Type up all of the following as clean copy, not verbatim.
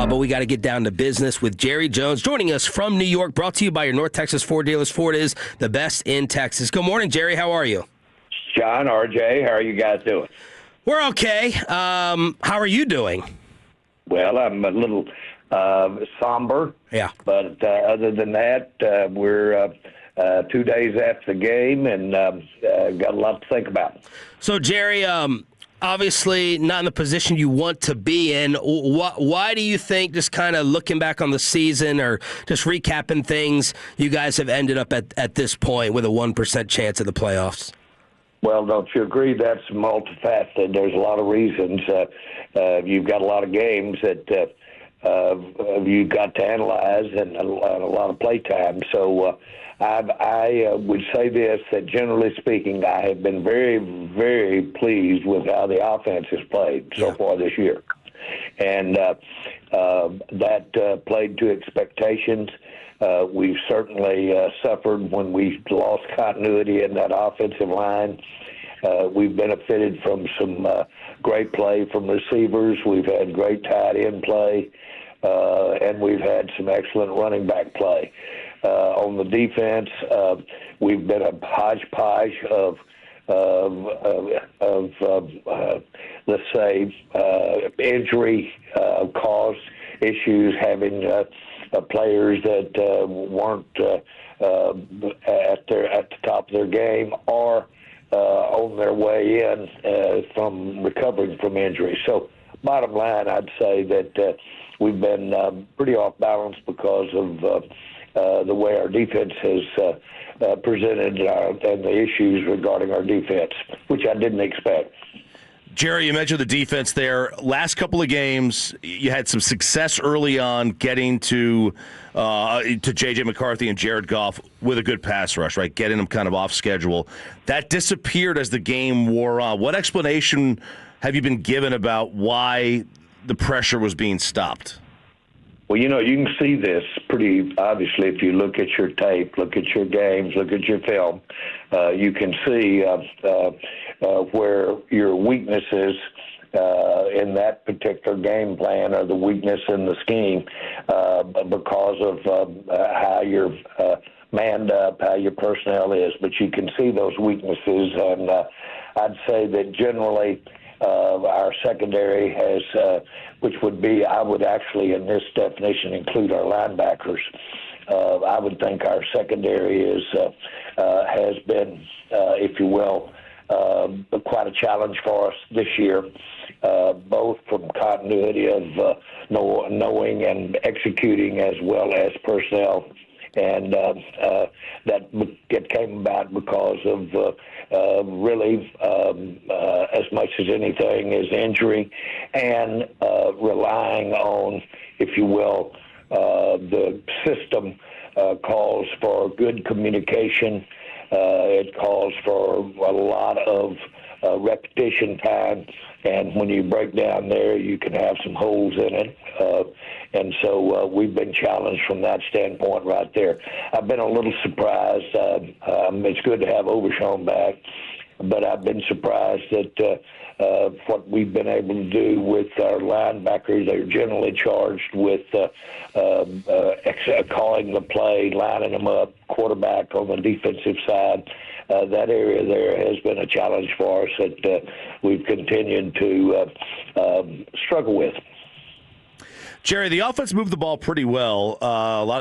but we got to get down to business with Jerry Jones joining us from New York, brought to you by your North Texas Ford dealers. Ford is the best in Texas. Good morning, Jerry. How are you? Shan, RJ, how are you guys doing? We're okay. How are you doing? Well, I'm a little somber. Yeah. But other than that, we're 2 days after the game and got a lot to think about. So, Jerry, obviously not in the position you want to be in. Why do you think, just kind of looking back on the season or just recapping things, you guys have ended up at this point with a 1% chance of the playoffs? Well, don't you agree that's multifaceted? There's a lot of reasons. You've got a lot of games that you've got to analyze and a lot of play time. So I would say this, that generally speaking, I have been very, very pleased with how the offense has played so far this year. And that played to expectations. We've certainly suffered when we lost continuity in that offensive line. We've benefited from some great play from receivers. We've had great tight end play, and we've had some excellent running back play. On the defense, we've been a hodgepodge of let's say, injury caused issues, having players that weren't at the top of their game or on their way in from recovering from injury. So bottom line, I'd say that we've been pretty off balance because of the way our defense has presented and the issues regarding our defense, which I didn't expect. Jerry, you mentioned the defense there. Last couple of games, you had some success early on getting to J.J. McCarthy and Jared Goff with a good pass rush, right? Getting them kind of off schedule. That disappeared as the game wore on. What explanation have you been given about why the pressure was being stopped? Well, you can see this pretty obviously if you look at your tape, look at your games, look at your film. You can see where your weaknesses in that particular game plan or the weakness in the scheme because of how you're manned up, how your personnel is. But you can see those weaknesses, and I'd say that generally our secondary has, which would be, I would actually in this definition include our linebackers. I would think our secondary has been, if you will, quite a challenge for us this year, both from continuity of knowing and executing as well as personnel. And that came about because of really as much as anything is injury and relying on, if you will, the system calls for good communication. It calls for a lot of repetition time, and when you break down there, you can have some holes in it. And so we've been challenged from that standpoint right there. I've been a little surprised. It's good to have Overshawn back, but I've been surprised that what we've been able to do with our linebackers. They're generally charged with calling the play, lining them up, quarterback on the defensive side. That area there has been a challenge for us that we've continued to struggle with. Jerry, the offense moved the ball pretty well.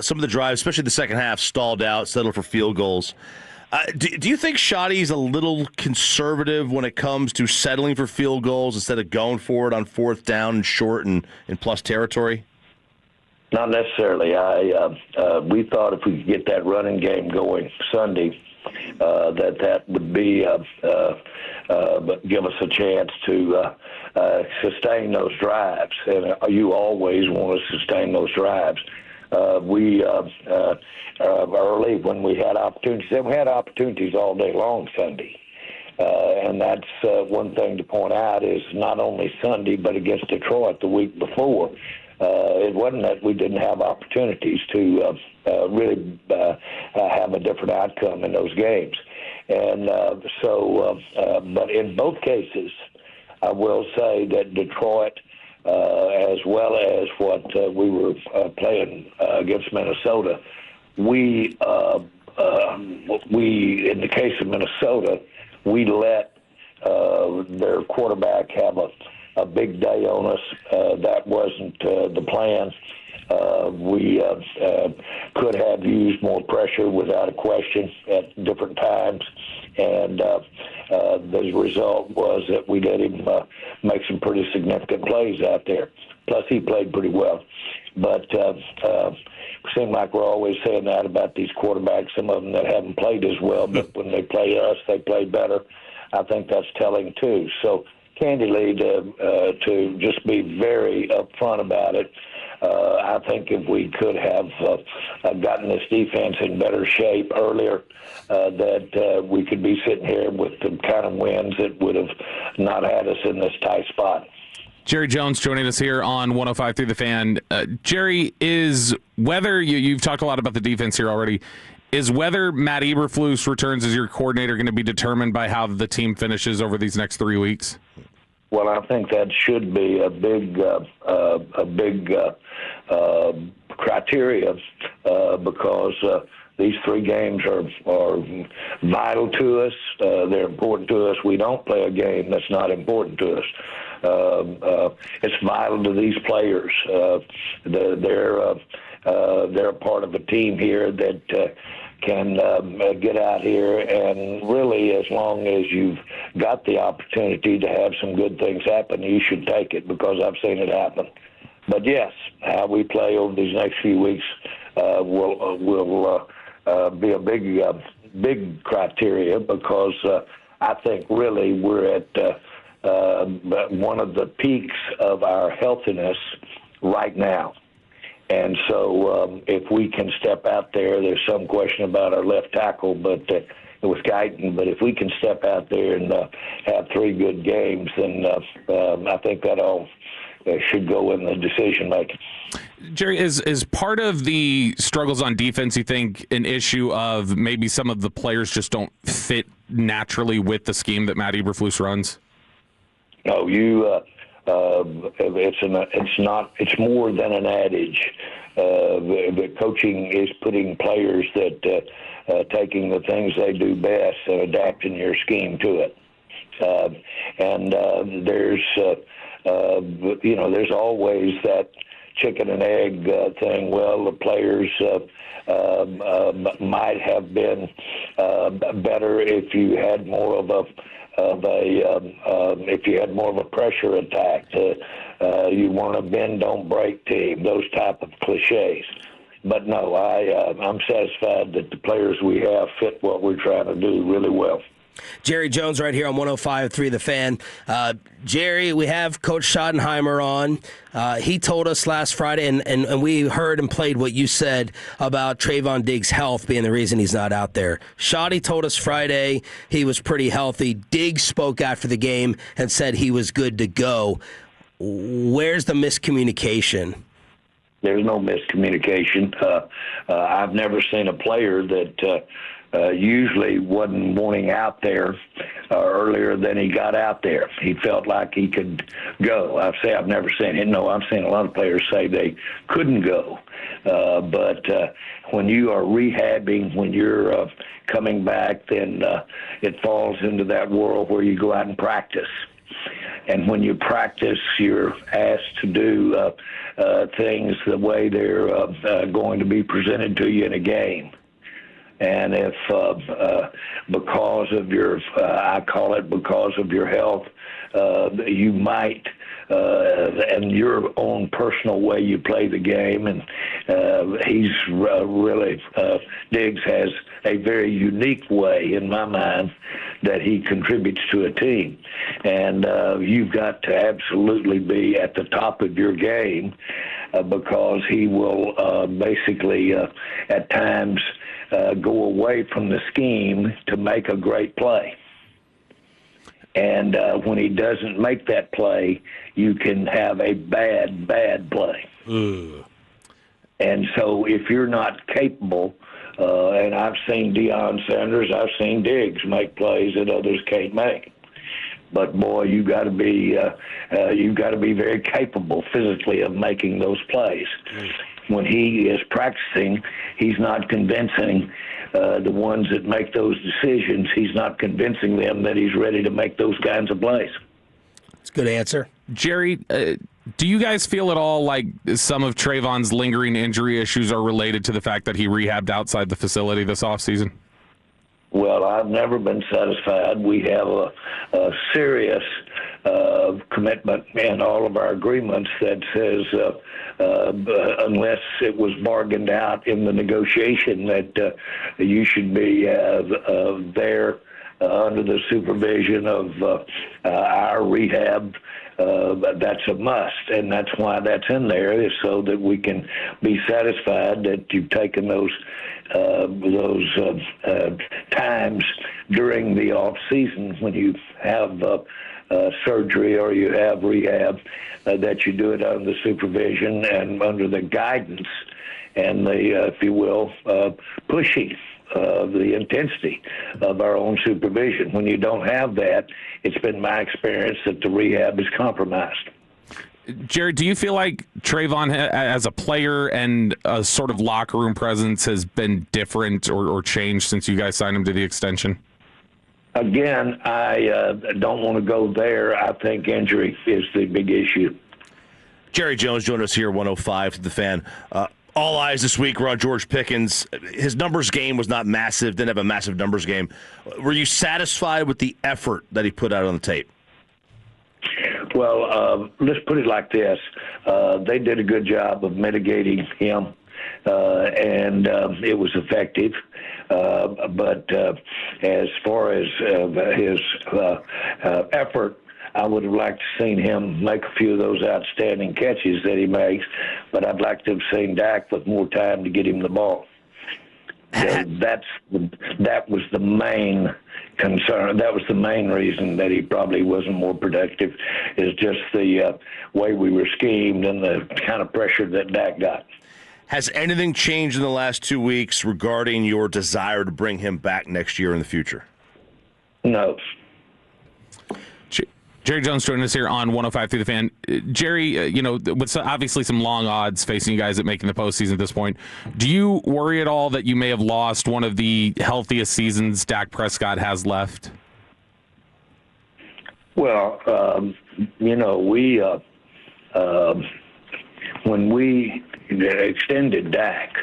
Some of the drives, especially the second half, stalled out, settled for field goals. Do you think Shoddy's a little conservative when it comes to settling for field goals instead of going for it on fourth down and short and in plus territory? Not necessarily. We thought if we could get that running game going Sunday, that would be give us a chance to sustain those drives. And you always want to sustain those drives. We early when we had opportunities, and we had opportunities all day long Sunday. And that's one thing to point out is not only Sunday, but against Detroit the week before. It wasn't that we didn't have opportunities to really have a different outcome in those games. And but in both cases, I will say that Detroit as well as what we were playing against Minnesota. We, in the case of Minnesota, we let their quarterback have a big day on us. That wasn't the plan. We could have used more pressure without a question at different times, and the result was that we let him make some pretty significant plays out there. Plus, he played pretty well. But it seems like we're always saying that about these quarterbacks, some of them that haven't played as well, but when they play us, they play better. I think that's telling, too. So, candidly, to just be very upfront about it, I think if we could have gotten this defense in better shape earlier, that we could be sitting here with the kind of wins that would have not had us in this tight spot. Jerry Jones joining us here on 105.3 The Fan. Jerry, is whether you've talked a lot about the defense here already, is whether Matt Eberflus returns as your coordinator going to be determined by how the team finishes over these next 3 weeks? Well, I think that should be a big criteria because these 3 games are vital to us. They're important to us. We don't play a game that's not important to us. It's vital to these players. They're a part of a team here that can get out here, and really, as long as you've got the opportunity to have some good things happen, you should take it, because I've seen it happen. But yes, how we play over these next few weeks will be a big criteria, because I think really we're at one of the peaks of our healthiness right now. And so if we can step out there's some question about our left tackle, but it was Guyton. But if we can step out there and have 3 good games, then I think that all should go in the decision making. Jerry, is part of the struggles on defense, you think, an issue of maybe some of the players just don't fit naturally with the scheme that Matt Eberflus runs? No, it's more than an adage. The coaching is putting players that taking the things they do best and adapting your scheme to it. There's always that chicken and egg thing. Well, the players might have been better if you had more of a pressure attack. You want a bend, don't break team, those type of cliches. But no, I'm satisfied that the players we have fit what we're trying to do really well. Jerry Jones right here on 105.3 The Fan. Jerry, we have Coach Schottenheimer on. He told us last Friday, and we heard and played what you said about Trayvon Diggs' health being the reason he's not out there. Schotty told us Friday he was pretty healthy. Diggs spoke after the game and said he was good to go. Where's the miscommunication? There's no miscommunication. I've never seen a player that usually wasn't wanting out there earlier than he got out there. He felt like he could go. I've never seen it. No, I've seen a lot of players say they couldn't go. But when you are rehabbing, when you're coming back, then it falls into that world where you go out and practice. And when you practice, you're asked to do things the way they're going to be presented to you in a game. And if because of your, I call it because of your health, you might, and your own personal way you play the game, and he's really, Diggs has a very unique way, in my mind, that he contributes to a team. And you've got to absolutely be at the top of your game because he will basically, at times, go away from the scheme to make a great play. And when he doesn't make that play, you can have a bad play. And so if you're not capable, and I've seen Deion Sanders, I've seen Diggs make plays that others can't make. But boy, you got to be very capable physically of making those plays. When he is practicing, he's not convincing the ones that make those decisions. He's not convincing them that he's ready to make those kinds of plays. That's a good answer. Jerry, do you guys feel at all like some of Trayvon's lingering injury issues are related to the fact that he rehabbed outside the facility this offseason? Well, I've never been satisfied. We have a serious commitment in all of our agreements that says unless it was bargained out in the negotiation that you should be there under the supervision of our rehab. That's a must, and that's why that's in there, is so that we can be satisfied that you've taken those times during the off season when you have surgery or you have rehab, that you do it under the supervision and under the guidance and the, if you will, pushing the intensity of our own supervision. When you don't have that, it's been my experience that the rehab is compromised. Jared, do you feel like Trayvon as a player and a sort of locker room presence has been different or changed since you guys signed him to the extension? Again, I don't want to go there. I think injury is the big issue. Jerry Jones joined us here, 105 to the Fan. All eyes this week were on George Pickens. His numbers game was not massive, didn't have a massive numbers game. Were you satisfied with the effort that he put out on the tape? Well, let's put it like this. They did a good job of mitigating him, and it was effective. But as far as his effort, I would have liked to have seen him make a few of those outstanding catches that he makes, but I'd like to have seen Dak with more time to get him the ball. So that was the main concern. That was the main reason that he probably wasn't more productive, is just the way we were schemed and the kind of pressure that Dak got. Has anything changed in the last 2 weeks regarding your desire to bring him back next year in the future? No. Jerry Jones joining us here on 105 through the Fan. Jerry, with obviously some long odds facing you guys at making the postseason at this point, do you worry at all that you may have lost one of the healthiest seasons Dak Prescott has left? Well, when we extended Dak,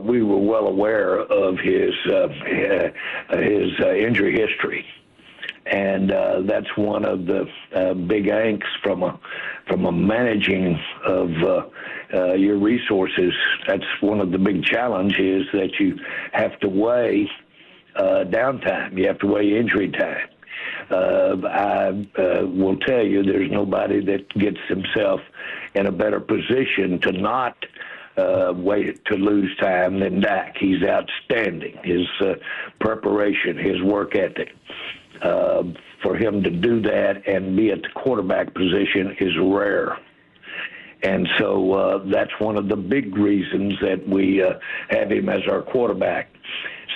we were well aware of his injury history. And that's one of the big angst from a managing of your resources. That's one of the big challenges, that you have to weigh downtime. You have to weigh injury time. I will tell you, there's nobody that gets himself in a better position to not wait to lose time than Dak. He's outstanding. His preparation, his work ethic. For him to do that and be at the quarterback position is rare. And so that's one of the big reasons that we have him as our quarterback.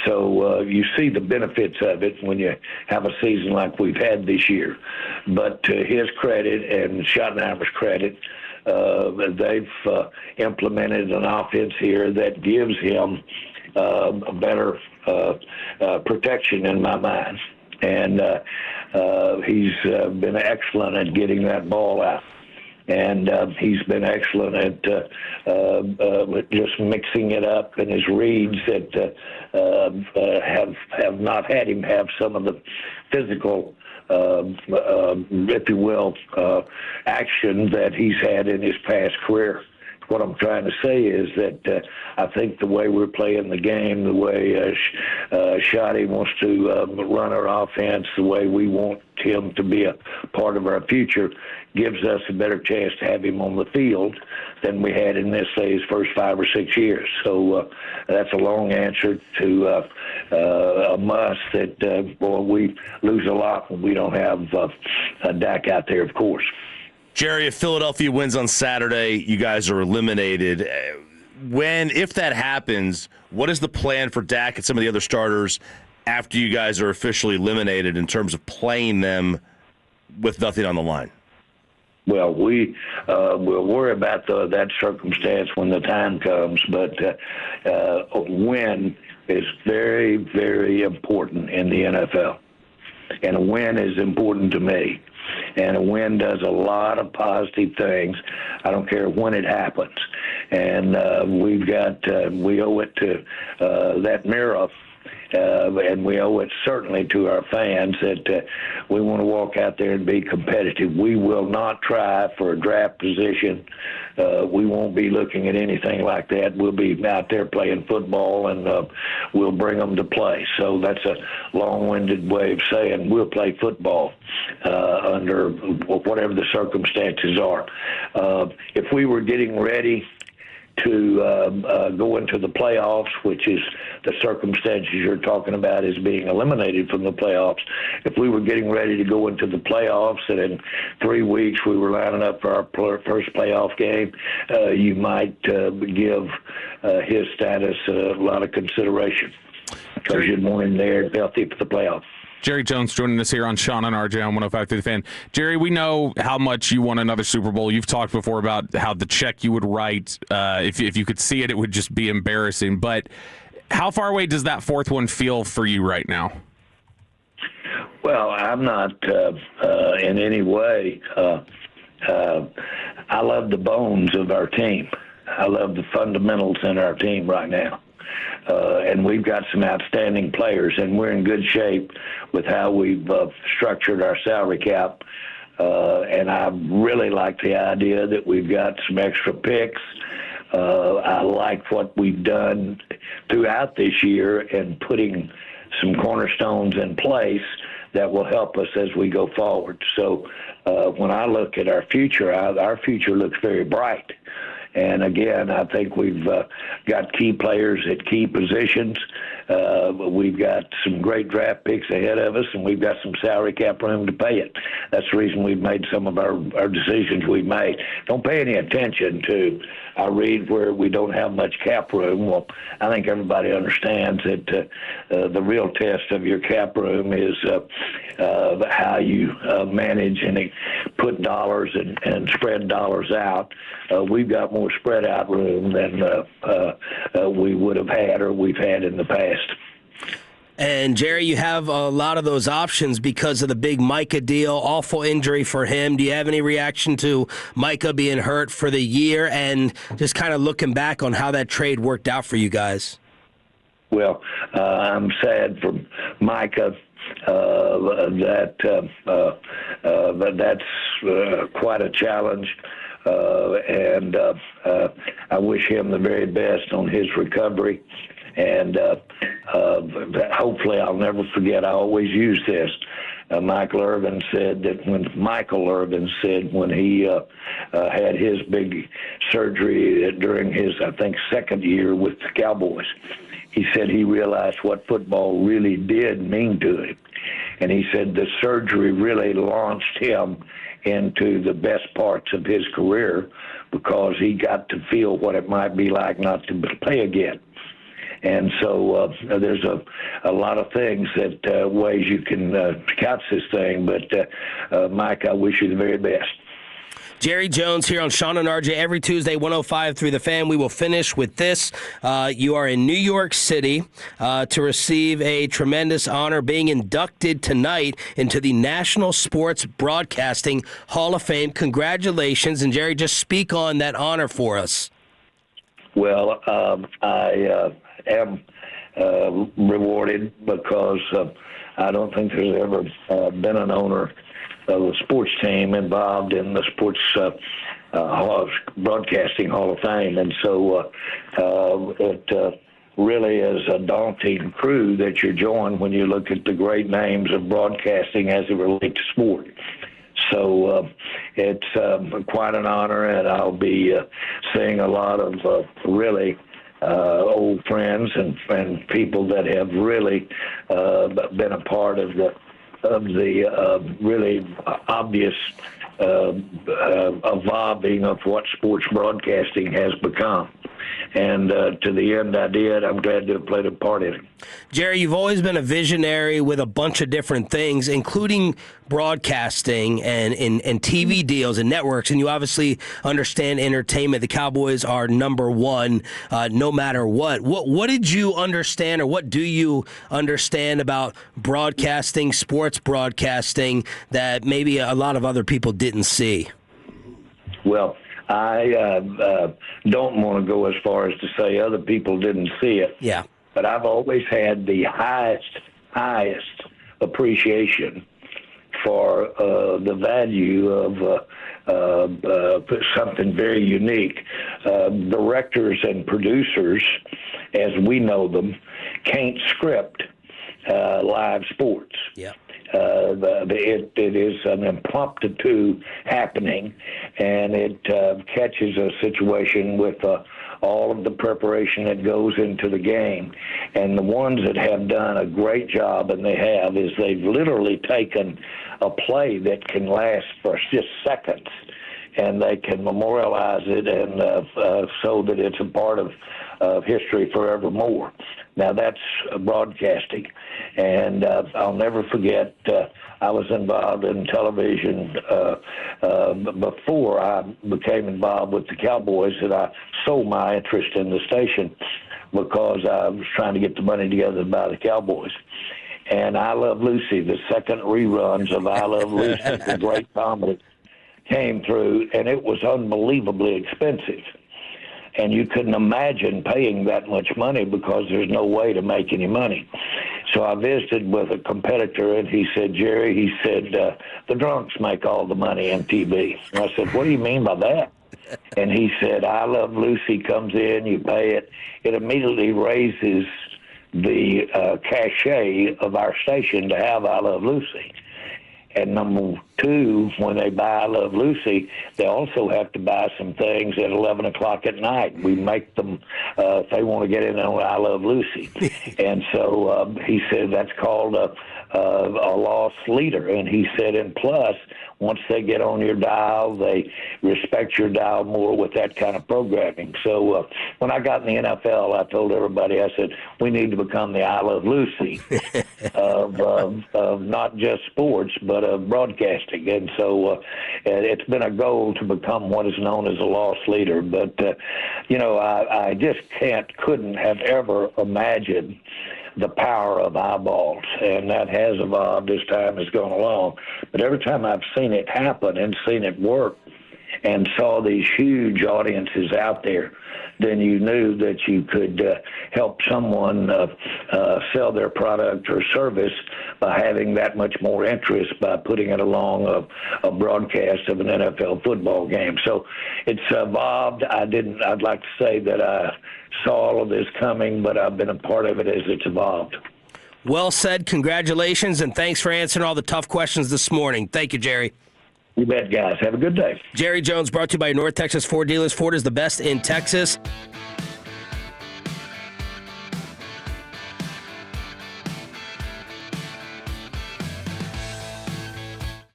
So you see the benefits of it when you have a season like we've had this year. But to his credit and Schottenheimer's credit, they've implemented an offense here that gives him a better protection in my mind. And he's been excellent at getting that ball out. And he's been excellent at just mixing it up in his reads that have not had him have some of the physical, if you will, action that he's had in his past career. What I'm trying to say is that I think the way we're playing the game, the way Shotty wants to run our offense, the way we want him to be a part of our future, gives us a better chance to have him on the field than we had in, let's say, his first 5 or 6 years. So that's a long answer to a must that, we lose a lot when we don't have Dak out there, of course. Jerry, if Philadelphia wins on Saturday, you guys are eliminated. If that happens, what is the plan for Dak and some of the other starters after you guys are officially eliminated in terms of playing them with nothing on the line? Well, we'll worry about that circumstance when the time comes, but a win is very, very important in the NFL. And a win is important to me. And a win does a lot of positive things. I don't care when it happens. And we owe it to that mirror, and we owe it certainly to our fans that we want to walk out there and be competitive. We will not try for a draft position. We won't be looking at anything like that. We'll be out there playing football, and we'll bring them to play. So that's a long-winded way of saying we'll play football under whatever the circumstances are. If we were getting ready to go into the playoffs, which is the circumstances you're talking about as being eliminated from the playoffs. If we were getting ready to go into the playoffs and in 3 weeks we were lining up for our first playoff game, you might give his status a lot of consideration because you'd want him there healthy for the playoffs. Jerry Jones joining us here on Shan and RJ on 105 through the Fan. Jerry, we know how much you want another Super Bowl. You've talked before about how the check you would write, if you could see it, it would just be embarrassing. But how far away does that fourth one feel for you right now? Well, I'm not in any way. I love the bones of our team. I love the fundamentals in our team right now. And we've got some outstanding players, and we're in good shape with how we've structured our salary cap. And I really like the idea that we've got some extra picks. I like what we've done throughout this year and putting some cornerstones in place that will help us as we go forward. So when I look at our future looks very bright. And again, I think we've got key players at key positions. We've got some great draft picks ahead of us, and we've got some salary cap room to pay it. That's the reason we've made some of our decisions we've made. Don't pay any attention to, I read where we don't have much cap room. Well, I think everybody understands that the real test of your cap room is how you manage and put dollars and spread dollars out. We've got more spread out room than we would have had or we've had in the past. And, Jerry, you have a lot of those options because of the big Micah deal, awful injury for him. Do you have any reaction to Micah being hurt for the year and just kind of looking back on how that trade worked out for you guys? Well, I'm sad for Micah. That's quite a challenge. And I wish him the very best on his recovery. And hopefully I'll never forget, I always use this. Michael Irvin said when he had his big surgery during his, I think, second year with the Cowboys, he said he realized what football really did mean to him. And he said the surgery really launched him into the best parts of his career because he got to feel what it might be like not to play again. And so there's a lot of things that ways you can couch this thing. But, Mike, I wish you the very best. Jerry Jones here on Shan and RJ every Tuesday, 105 through the Fan. We will finish with this. You are in New York City to receive a tremendous honor, being inducted tonight into the National Sports Broadcasting Hall of Fame. Congratulations. And, Jerry, just speak on that honor for us. Well, I am rewarded because I don't think there's ever been an owner of a sports team involved in the Sports Broadcasting Hall of Fame. And so it really is a daunting crew that you're joined when you look at the great names of broadcasting as it relates to sport. So it's quite an honor, and I'll be seeing a lot of really old friends and people that have really been a part of the really obvious evolving of what sports broadcasting has become. And to the end I did. I'm glad to have played a part in it. Jerry, you've always been a visionary with a bunch of different things, including broadcasting and TV deals and networks, and you obviously understand entertainment. The Cowboys are number one no matter what. What did you understand, or what do you understand about broadcasting, sports broadcasting, that maybe a lot of other people didn't see? Well, I don't want to go as far as to say other people didn't see it. Yeah. But I've always had the highest appreciation for the value of something very unique. Directors and producers, as we know them, can't script live sports. Yeah. It is an impromptu happening, and it catches a situation with all of the preparation that goes into the game. And the ones that have done a great job, and they have, is they've literally taken a play that can last for just seconds, and they can memorialize it and so that it's a part of history forevermore. Now, that's broadcasting. And I'll never forget, I was involved in television before I became involved with the Cowboys, and I sold my interest in the station because I was trying to get the money together to buy the Cowboys. And I Love Lucy, the second reruns of I Love Lucy, the great comedy, came through, and it was unbelievably expensive. And you couldn't imagine paying that much money because there's no way to make any money. So I visited with a competitor, and he said, Jerry, he said, the drunks make all the money in TV. And I said, what do you mean by that? And he said, I Love Lucy comes in, you pay it. It immediately raises the cachet of our station to have I Love Lucy. And number two, when they buy I Love Lucy, they also have to buy some things at 11 o'clock at night. We make them, if they want to get in on I Love Lucy. And so he said that's called a loss leader. And he said, and plus, once they get on your dial, they respect your dial more with that kind of programming. So when I got in the NFL, I told everybody, I said, we need to become the I Love Lucy of not just sports, but of broadcasting. And so it's been a goal to become what is known as a loss leader. But, I just couldn't have ever imagined the power of eyeballs, and that has evolved as time has gone along. But every time I've seen it happen and seen it work and saw these huge audiences out there, then you knew that you could help someone sell their product or service by having that much more interest by putting it along a broadcast of an NFL football game. So it's evolved. I'd like to say that I saw all of this coming, but I've been a part of it as it's evolved. Well said. Congratulations, and thanks for answering all the tough questions this morning. Thank you, Jerry. You bet, guys. Have a good day. Jerry Jones, brought to you by North Texas Ford Dealers. Ford is the best in Texas.